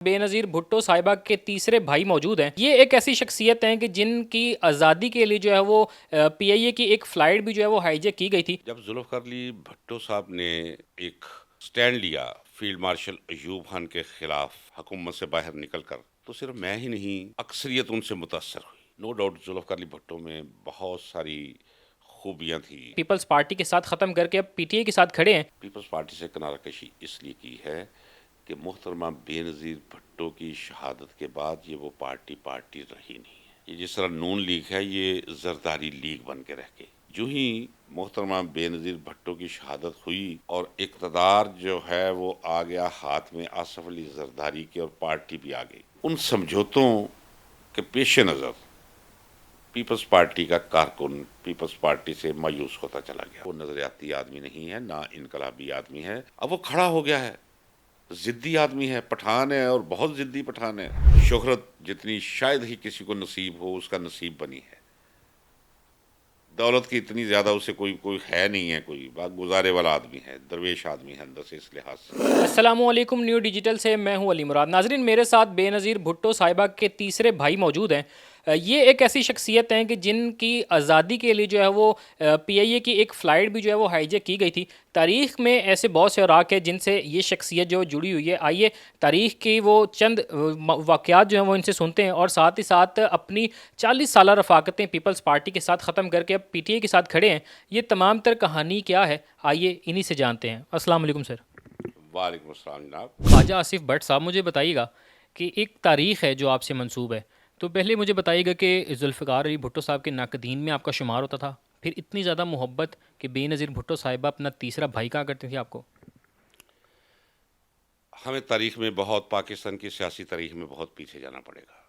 بے نظیر بھٹو صاحبہ کے تیسرے بھائی موجود ہیں. یہ ایک ایسی شخصیت ہیں کہ جن کی آزادی کے لیے جو ہے وہ پی آئی اے کی ایک فلائٹ بھی جو ہے وہ ہائی جیک کی گئی تھی. جب ذوالفقار علی بھٹو صاحب نے ایک سٹینڈ لیا فیلڈ مارشل ایوب خان کے خلاف حکومت سے باہر نکل کر، تو صرف میں ہی نہیں اکثریت ان سے متاثر ہوئی. نو ڈاؤٹ ذوالفقار علی بھٹو میں بہت ساری خوبیاں تھیں. پیپلز پارٹی کے ساتھ ختم کر کے اب پی ٹی اے کے ساتھ کھڑے ہیں. پیپلز پارٹی سے کنارہ کشی اس لیے کی ہے کہ محترمہ بے نظیر بھٹو کی شہادت کے بعد یہ وہ پارٹی رہی نہیں ہے. یہ جس طرح نون لیگ ہے، یہ زرداری لیگ بن کے رہ گئی. جو ہی محترمہ بے نظیر بھٹو کی شہادت ہوئی اور اقتدار جو ہے وہ آ گیا ہاتھ میں آصف علی زرداری کے اور پارٹی بھی آ گئی. ان سمجھوتوں کے پیش نظر پیپلز پارٹی کا کارکن پیپلز پارٹی سے مایوس ہوتا چلا گیا. وہ نظریاتی آدمی نہیں ہے، نہ انقلابی آدمی ہے. اب وہ کھڑا ہو گیا ہے، ضدی آدمی ہے، پٹھان ہے اور بہت ضدی پٹھان ہے. شہرت جتنی شاید ہی کسی کو نصیب ہو، اس کا نصیب بنی ہے. دولت کی اتنی زیادہ اسے کوئی ہے نہیں ہے. کوئی بات گزارے والا آدمی ہے، درویش آدمی ہے اندر سے. اس لحاظ سے السلام علیکم، نیو ڈیجیٹل سے میں ہوں علی مراد. ناظرین، میرے ساتھ بے نظیر بھٹو صاحبہ کے تیسرے بھائی موجود ہیں. یہ ایک ایسی شخصیت ہیں کہ جن کی آزادی کے لیے جو ہے وہ پی آئی اے کی ایک فلائٹ بھی جو ہے وہ ہائی جیک کی گئی تھی. تاریخ میں ایسے بہت سے اوراق ہیں جن سے یہ شخصیت جو جڑی ہوئی ہے. آئیے تاریخ کی وہ چند واقعات جو ہیں وہ ان سے سنتے ہیں، اور ساتھ ہی ساتھ اپنی 40 سالہ رفاقتیں پیپلز پارٹی کے ساتھ ختم کر کے اب پی ٹی اے کے ساتھ کھڑے ہیں. یہ تمام تر کہانی کیا ہے، آئیے انہی سے جانتے ہیں. السلام علیکم سر. وعلیکم السلام جناب. خواجہ آصف بٹ صاحب، مجھے بتائیے گا کہ ایک تاریخ ہے جو آپ سے منسوب ہے، تو پہلے مجھے بتائیے گا کہ ذوالفقار علی بھٹو صاحب کے ناقدین میں آپ کا شمار ہوتا تھا، پھر اتنی زیادہ محبت کہ بے نظیر بھٹو صاحبہ اپنا تیسرا بھائی کہا کرتے تھے آپ کو. ہمیں تاریخ میں بہت، پاکستان کی سیاسی تاریخ میں بہت پیچھے جانا پڑے گا.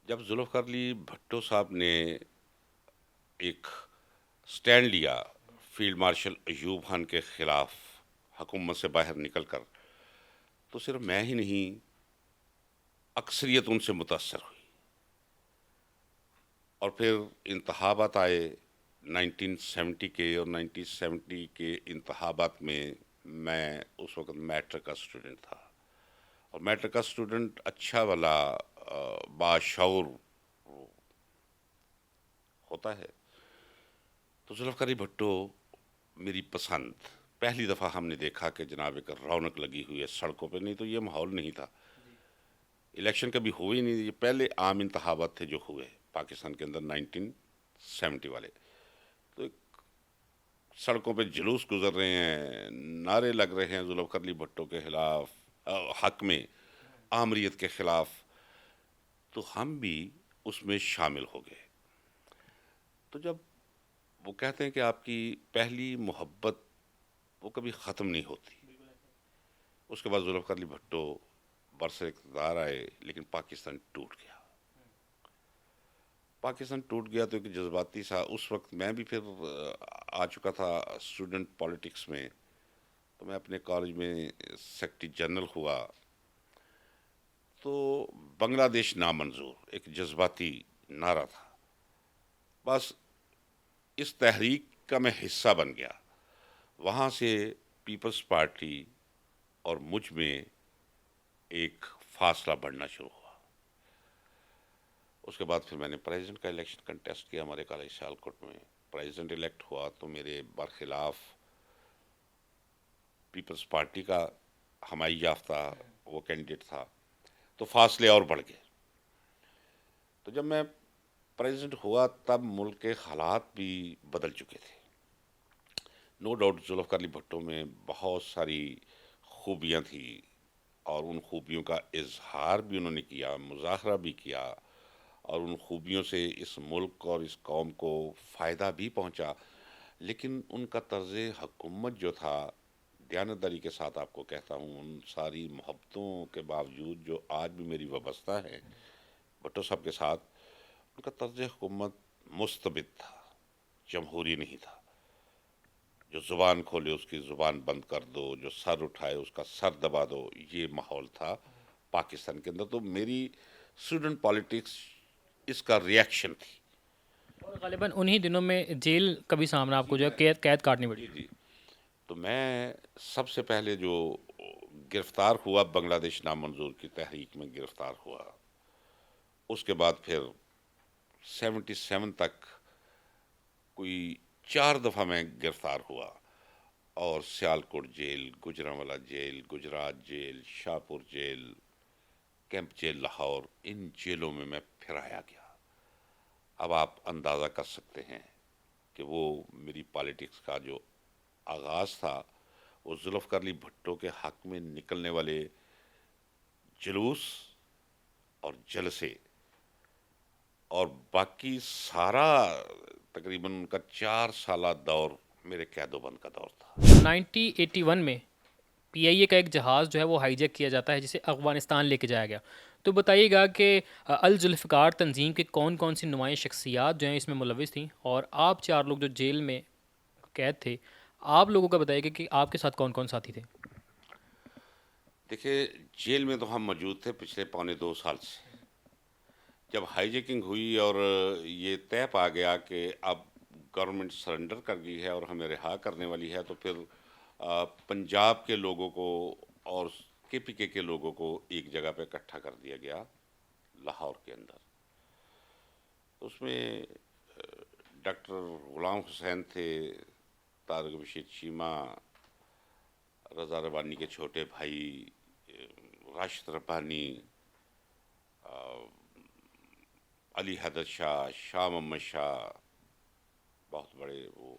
جب ذوالفقار علی بھٹو صاحب نے ایک سٹینڈ لیا فیلڈ مارشل ایوب خان کے خلاف حکومت سے باہر نکل کر، تو صرف میں ہی نہیں اکثریت ان سے متاثر ہوئی. اور پھر انتخابات آئے 1970 کے، اور 1970 کے انتخابات میں اس وقت میٹرک کا اسٹوڈنٹ تھا. اور میٹرک کا اسٹوڈنٹ اچھا والا باشعور ہوتا ہے. تو ذوالفقار علی بھٹو میری پسند. پہلی دفعہ ہم نے دیکھا کہ جناب ایک رونق لگی ہوئی ہے سڑکوں پہ. نہیں تو یہ ماحول نہیں تھا. الیکشن کبھی ہوئے نہیں. یہ پہلے عام انتخابات تھے جو ہوئے پاکستان کے اندر 1970 والے. تو ایک سڑکوں پہ جلوس گزر رہے ہیں، نعرے لگ رہے ہیں ذوالفقار علی بھٹو کے خلاف، حق میں، آمریت کے خلاف. تو ہم بھی اس میں شامل ہو گئے. تو جب وہ کہتے ہیں کہ آپ کی پہلی محبت وہ کبھی ختم نہیں ہوتی. اس کے بعد ذوالفقار علی بھٹو برسر اقتدار آئے، لیکن پاکستان ٹوٹ گیا. پاکستان ٹوٹ گیا تو ایک جذباتی سا، اس وقت میں بھی پھر آ چکا تھا اسٹوڈنٹ پالیٹکس میں. تو میں اپنے کالج میں سیکرٹری جنرل ہوا. تو بنگلہ دیش نامنظور ایک جذباتی نعرہ تھا. بس اس تحریک کا میں حصہ بن گیا. وہاں سے پیپلز پارٹی اور مجھ میں ایک فاصلہ بڑھنا شروع ہوا. اس کے بعد پھر میں نے پریزیڈنٹ کا الیکشن کنٹیسٹ کیا ہمارے کالج سیالکوٹ میں. پریزیڈنٹ الیکٹ ہوا تو میرے برخلاف پیپلز پارٹی کا ہمائی یافتہ وہ کینڈیڈیٹ تھا. تو فاصلے اور بڑھ گئے. تو جب میں پریزیڈنٹ ہوا تب ملک کے حالات بھی بدل چکے تھے. نو ڈاؤٹ ذوالفقار علی بھٹو میں بہت ساری خوبیاں تھیں، اور ان خوبیوں کا اظہار بھی انہوں نے کیا، مظاہرہ بھی کیا. اور ان خوبیوں سے اس ملک اور اس قوم کو فائدہ بھی پہنچا. لیکن ان کا طرز حکومت جو تھا، دیانتداری کے ساتھ آپ کو کہتا ہوں، ان ساری محبتوں کے باوجود جو آج بھی میری وابستہ ہے بھٹو صاحب کے ساتھ، ان کا طرز حکومت مستبد تھا، جمہوری نہیں تھا. جو زبان کھولے اس کی زبان بند کر دو، جو سر اٹھائے اس کا سر دبا دو، یہ ماحول تھا پاکستان کے اندر. تو میری اسٹوڈنٹ پالیٹکس اس کا ریئیکشن تھی. اور غالباً انہی دنوں میں جیل کا بھی سامنا آپ کو جو ہے قید کاٹنی پڑی. جی جی. تو میں سب سے پہلے جو گرفتار ہوا بنگلہ دیش نام منظور کی تحریک میں گرفتار ہوا. اس کے بعد پھر 77 تک کوئی 4 دفعہ میں گرفتار ہوا اور Sialkot jail, Gujranwala jail, Gujrat jail, Shahpur jail, camp jail Lahore, ان جیلوں میں پھرایا گیا. اب آپ اندازہ کر سکتے ہیں کہ وہ میری پالیٹکس کا جو آغاز تھا وہ ذوالفقار علی بھٹو کے حق میں نکلنے والے جلوس اور جلسے اور باقی سارا تقریباً ان کا 4 سالہ دور میرے قید و بند کا دور تھا. 1981 میں پی آئی اے کا ایک جہاز جو ہے وہ ہائی جیک کیا جاتا ہے جسے افغانستان لے کے جایا گیا. تو بتائیے گا کہ الذوالفقار تنظیم کے کون کون سی نمایاں شخصیات جو ہیں اس میں ملوث تھیں, اور آپ 4 لوگ جو جیل میں قید تھے, آپ لوگوں کا بتائیے گا کہ آپ کے ساتھ کون کون ساتھی تھے. دیکھیے, جیل میں تو ہم موجود تھے پچھلے 2.25 سال سے. جب ہائی جیکنگ ہوئی اور یہ طے پا گیا کہ اب گورنمنٹ سرنڈر کر گئی ہے اور ہمیں رہا کرنے والی ہے, تو پھر پنجاب کے لوگوں کو اور کے کے لوگوں کو ایک جگہ پہ اکٹھا کر دیا گیا لاہور کے اندر. اس میں ڈاکٹر غلام حسین تھے, طارق بشیر چیمہ, رضا ربانی کے چھوٹے بھائی راشد ربانی, علی حیدر شاہ, شاہ محمد شاہ, بہت بڑے وہ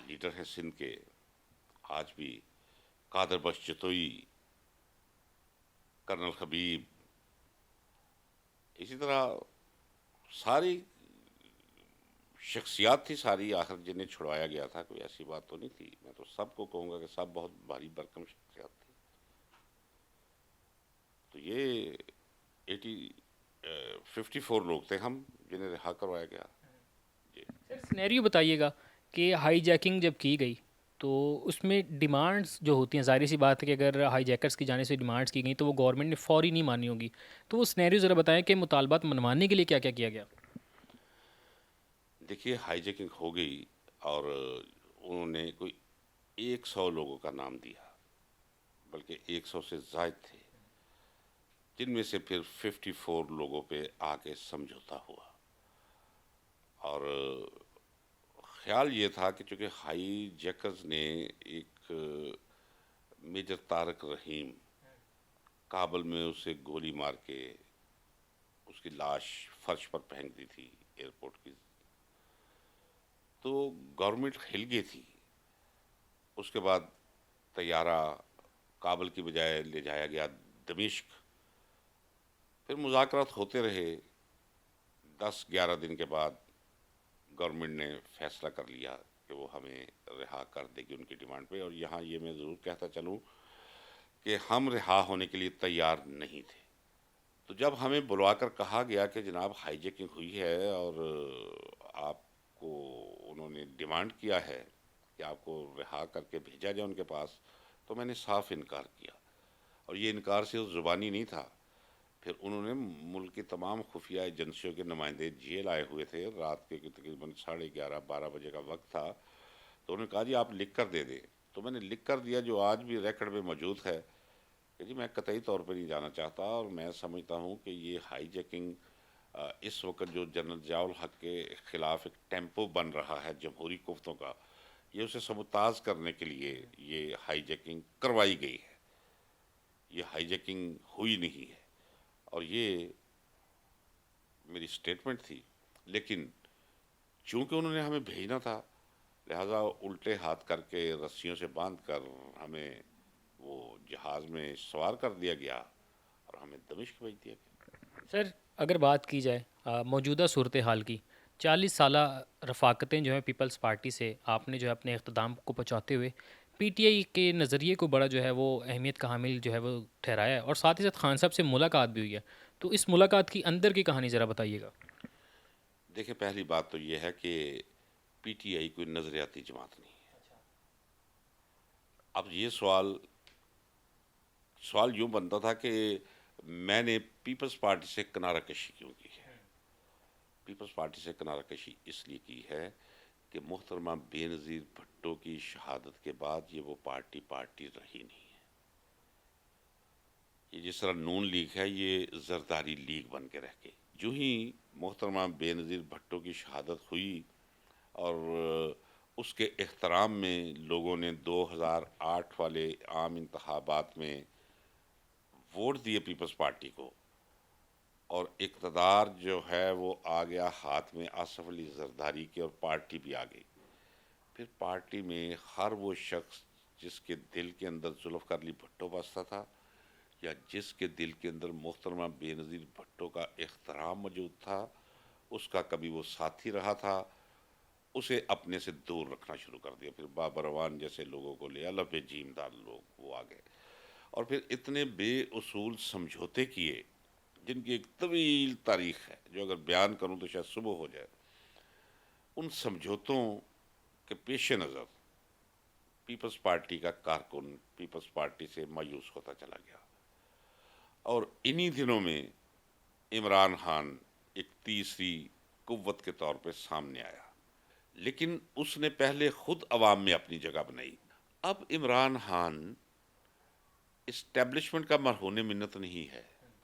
لیڈر ہیں سندھ کے آج بھی, قادر بخش جتوئی, کرنل حبیب, اسی طرح ساری شخصیات تھی ساری. آخر جنہیں چھڑوایا گیا تھا, کوئی ایسی بات تو نہیں تھی. میں تو سب کو کہوں گا کہ سب بہت بھاری بھرکم شخصیات تھی. تو یہ 54 لوگ تھے ہم جنہیں رہا کروایا گیا. سر سینیریو بتائیے گا کہ ہائی جیکنگ جب کی گئی تو اس میں ڈیمانڈز جو ہوتی ہیں, ظاہر سی بات ہے کہ اگر ہائی جیکرز کی جانب سے ڈیمانڈز کی گئیں تو وہ گورنمنٹ نے فوری نہیں مانی ہوگی. تو وہ سینیریو ذرا بتائیں کہ مطالبات منوانے کے لیے کیا کیا کیا گیا. دیکھیے, ہائی جیکنگ ہو گئی اور انہوں نے کوئی 100 لوگوں کا نام دیا, بلکہ 100 سے زائد تھے, جن میں سے پھر 54 لوگوں پہ آ کے سمجھوتا ہوا. اور خیال یہ تھا کہ چونکہ ہائی جیکرز نے ایک میجر طارق رحیم کابل میں اسے گولی مار کے اس کی لاش فرش پر پھینک دی تھی ایئرپورٹ کی, تو گورنمنٹ ہل گئی تھی. اس کے بعد طیارہ کابل کی بجائے لے جایا گیا دمشق. پھر مذاکرات ہوتے رہے. 10-11 دن کے بعد گورنمنٹ نے فیصلہ کر لیا کہ وہ ہمیں رہا کر دے گی ان کی ڈیمانڈ پہ. اور یہاں یہ میں ضرور کہتا چلوں کہ ہم رہا ہونے کے لیے تیار نہیں تھے. تو جب ہمیں بلوا کر کہا گیا کہ جناب ہائی جیکنگ ہوئی ہے اور آپ کو انہوں نے ڈیمانڈ کیا ہے کہ آپ کو رہا کر کے بھیجا جائے ان کے پاس, تو میں نے صاف انکار کیا. اور یہ انکار صرف زبانی نہیں تھا. پھر انہوں نے ملک کی تمام خفیہ ایجنسیوں کے نمائندے جیل آئے ہوئے تھے. رات کے تقریباً 11:30-12 بجے کا وقت تھا. تو انہوں نے کہا جی آپ لکھ کر دے دیں. تو میں نے لکھ کر دیا, جو آج بھی ریکارڈ میں موجود ہے, کہ جی میں قطعی طور پہ نہیں جانا چاہتا, اور میں سمجھتا ہوں کہ یہ ہائی جیکنگ اس وقت جو جنرل ضیاء الحق کے خلاف ایک ٹیمپو بن رہا ہے جمہوری قوتوں کا, یہ اسے سبوتاز کرنے کے لیے یہ ہائی جیکنگ کروائی گئی ہے. یہ ہائی جیکنگ ہوئی نہیں ہے. اور یہ میری سٹیٹمنٹ تھی. لیکن چونکہ انہوں نے ہمیں بھیجنا تھا, لہٰذا الٹے ہاتھ کر کے رسیوں سے باندھ کر ہمیں وہ جہاز میں سوار کر دیا گیا اور ہمیں دمشق بھیج دیا گیا. سر اگر بات کی جائے موجودہ صورتحال کی, 40 سالہ رفاقتیں جو ہیں پیپلز پارٹی سے آپ نے جو ہے اپنے اقتدام کو پہنچاتے ہوئے پی ٹی آئی کے نظریے کو بڑا جو ہے وہ اہمیت کا حامل جو ہے وہ ٹھہرایا ہے, اور ساتھ ہی ساتھ خان صاحب سے ملاقات بھی ہوئی ہے. تو اس ملاقات کی اندر کی کہانی ذرا بتائیے گا. دیکھیں, پہلی بات تو یہ ہے کہ پی ٹی آئی کوئی نظریاتی جماعت نہیں ہے. اب یہ سوال یوں بنتا تھا کہ میں نے پیپلز پارٹی سے کنارہ کشی کیوں کی ہے. پیپلز پارٹی سے کنارہ کشی اس لیے کی ہے کہ محترمہ بے نظیر بھٹو کی شہادت کے بعد یہ وہ پارٹی رہی نہیں ہے. جس طرح نون لیگ ہے یہ زرداری لیگ بن کے رہ گئی. جو ہی محترمہ بے نظیر بھٹو کی شہادت ہوئی اور اس کے احترام میں لوگوں نے 2008 والے عام انتخابات میں ووٹ دیے پیپلز پارٹی کو، اور اقتدار جو ہے وہ آ گیا ہاتھ میں آصف علی زرداری کے، اور پارٹی بھی آ گئی. پھر پارٹی میں ہر وہ شخص جس کے دل کے اندر ذوالفقار علی بھٹو بستا تھا، یا جس کے دل کے اندر محترمہ بے نظیر بھٹو کا احترام موجود تھا، اس کا کبھی وہ ساتھی رہا تھا، اسے اپنے سے دور رکھنا شروع کر دیا. پھر بابروان جیسے لوگوں کو لے، الف جیم دار لوگ وہ آ گئے، اور پھر اتنے بے اصول سمجھوتے کیے جن کی ایک طویل تاریخ ہے جو اگر بیان کروں تو شاید صبح ہو جائے. ان سمجھوتوں کے پیش نظر پیپلز پارٹی کا کارکن پیپلز پارٹی سے مایوس ہوتا چلا گیا، اور انہی دنوں میں عمران خان ایک تیسری قوت کے طور پہ سامنے آیا. لیکن اس نے پہلے خود عوام میں اپنی جگہ بنائی. اب عمران خان اسٹیبلشمنٹ کا مرہون منت نہیں ہے،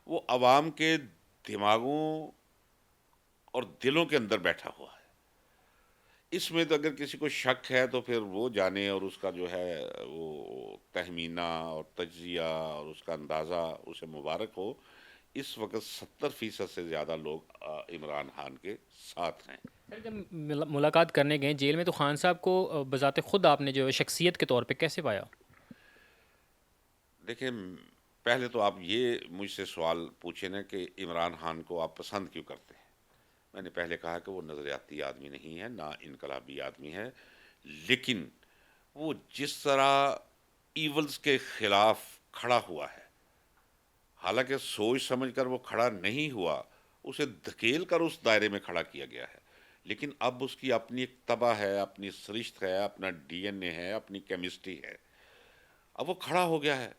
وہ عوام کے دماغوں اور دلوں کے اندر بیٹھا ہوا ہے. اس میں تو اگر کسی کو شک ہے تو پھر وہ جانے، اور اس کا جو ہے وہ تہمینہ اور تجزیہ اور اس کا اندازہ اسے مبارک ہو. اس وقت 70% سے زیادہ لوگ عمران خان کے ساتھ ہیں. سر جب ملاقات کرنے گئے جیل میں تو خان صاحب کو بذات خود آپ نے جو ہے شخصیت کے طور پہ کیسے پایا؟ دیکھیں، پہلے تو آپ یہ مجھ سے سوال پوچھیں نا کہ عمران خان کو آپ پسند کیوں کرتے ہیں. میں نے پہلے کہا کہ وہ نظریاتی آدمی نہیں ہے، نہ انقلابی آدمی ہے، لیکن وہ جس طرح ایولز کے خلاف کھڑا ہوا ہے، حالانکہ سوچ سمجھ کر وہ کھڑا نہیں ہوا، اسے دھکیل کر اس دائرے میں کھڑا کیا گیا ہے. لیکن اب اس کی اپنی ایک طبع ہے، اپنی سرشت ہے، اپنا ڈی این اے ہے، اپنی کیمسٹری ہے. اب وہ کھڑا ہو گیا ہے،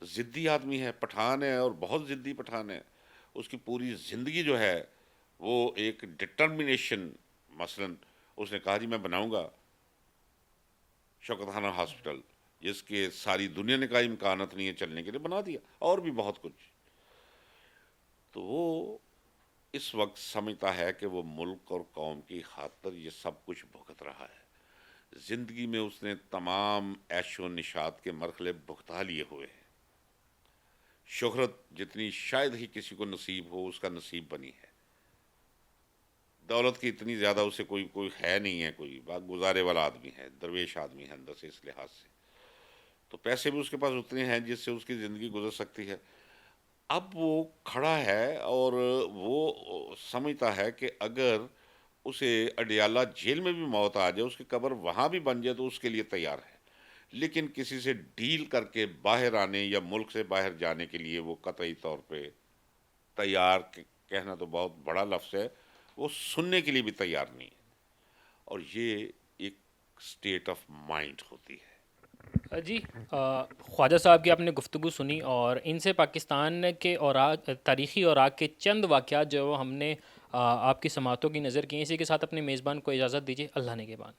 ضدی آدمی ہے، پٹھان ہے، اور بہت ضدی پٹھان ہے. اس کی پوری زندگی جو ہے وہ ایک ڈٹرمنیشن. مثلا اس نے کہا جی میں بناؤں گا شوکت خانہ ہاسپٹل، جس کے ساری دنیا نے کہا امکانات نہیں ہے چلنے کے لیے، بنا دیا، اور بھی بہت کچھ. تو وہ اس وقت سمجھتا ہے کہ وہ ملک اور قوم کی خاطر یہ سب کچھ بھگت رہا ہے. زندگی میں اس نے تمام عیش و نشاط کے مرحلے بھگتا لیے ہوئے ہیں. شہرت جتنی شاید ہی کسی کو نصیب ہو اس کا نصیب بنی ہے. دولت کی اتنی زیادہ اسے کوئی ہے نہیں ہے، کوئی بات گزارے والا آدمی ہے، درویش آدمی ہے اندر سے. اس لحاظ سے تو پیسے بھی اس کے پاس اتنے ہیں جس سے اس کی زندگی گزر سکتی ہے. اب وہ کھڑا ہے اور وہ سمجھتا ہے کہ اگر اسے اڈیالہ جیل میں بھی موت آ جائے، اس کی قبر وہاں بھی بن جائے تو اس کے لیے تیار ہے. لیکن کسی سے ڈیل کر کے باہر آنے یا ملک سے باہر جانے کے لیے وہ قطعی طور پہ تیار، کہنا تو بہت بڑا لفظ ہے، وہ سننے کے لیے بھی تیار نہیں ہے. اور یہ ایک سٹیٹ آف مائنڈ ہوتی ہے. جی، خواجہ صاحب کی آپ نے گفتگو سنی اور ان سے پاکستان کے اوراق، تاریخی اوراق کے چند واقعات جو ہم نے آپ کی سماعتوں کی نظر کی. اسی کے ساتھ اپنے میزبان کو اجازت دیجیے. اللہ نگہبان.